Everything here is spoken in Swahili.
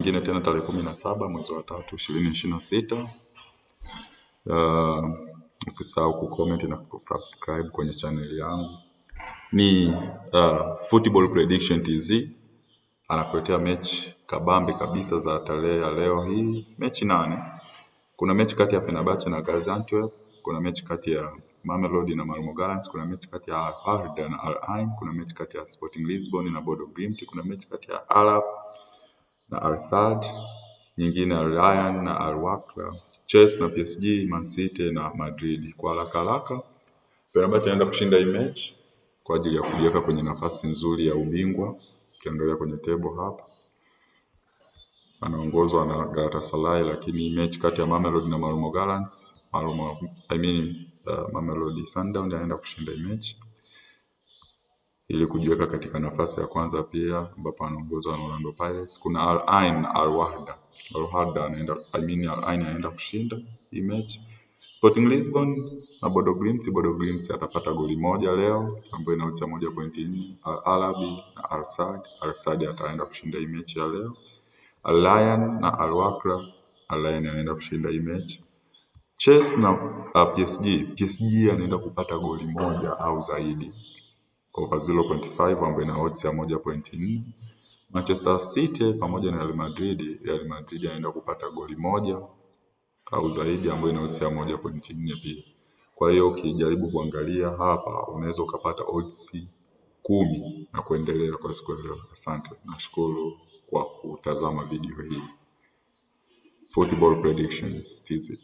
nyingine tena tarehe 17 mwezi wa 3 2026. Usisahau kucomment na kusubscribe kwenye channel yangu. Ni Football Prediction TZ anakuletea mechi kabambe kabisa za tarehe ya leo hii, mechi 8. Kuna mechi kati ya Fenerbahce na Gaziantep, kuna mechi kati ya Mamelodi na Malmo Gallants, kuna mechi kati ya Al Ahly na Al Ain, kuna mechi kati ya Sporting Lisbon na Bodo Glimt, kuna mechi kati ya Arab na Al Sadd, nyingine Al Rayyan na Al Wakhla, Chelsea na PSG, Man City na Madrid. Kwa haraka Fenerbahce anaenda kushinda hii mechi kwa ajili ya kujiweka kwenye nafasi nzuri ya ubingwa. Ukiangalia kwenye table hapa anaongozwa na Galatasaray, lakini mechi kati ya Mamelodi na Malmo Gallants, Mamelodi Sundowns anaenda kushinda hii mechi ili kujiweka katika nafasi ya kwanza pia, ambapo anaongozwa na Orlando Pirates. Kuna Al Ain na Al Wahda anaenda kushinda hii mechi. Sporting Lisbon na Bodo Glimt atapata goli moja leo ambayo inauzia 1.4. Al Ahly na Al Sadd ataenda kushinda hii mechi ya leo. Al Rayyan na Al Wakhla, Al Rayyan anaenda kushinda hii mechi. Chelsea na PSG anaenda kupata goli moja au zaidi over 0.5 ambayo ina odds ya 1.4. Manchester City pamoja na Real Madrid anaenda kupata goli moja au zaidi ambayo ina odds ya 1.4 pia. Kwa hiyo ukijaribu kuangalia hapa unaweza ukapata odds 10 na kuendelea kwa siku leo. Asante. Nashukuru kwa kutazama video hii. Football Predictions TZ.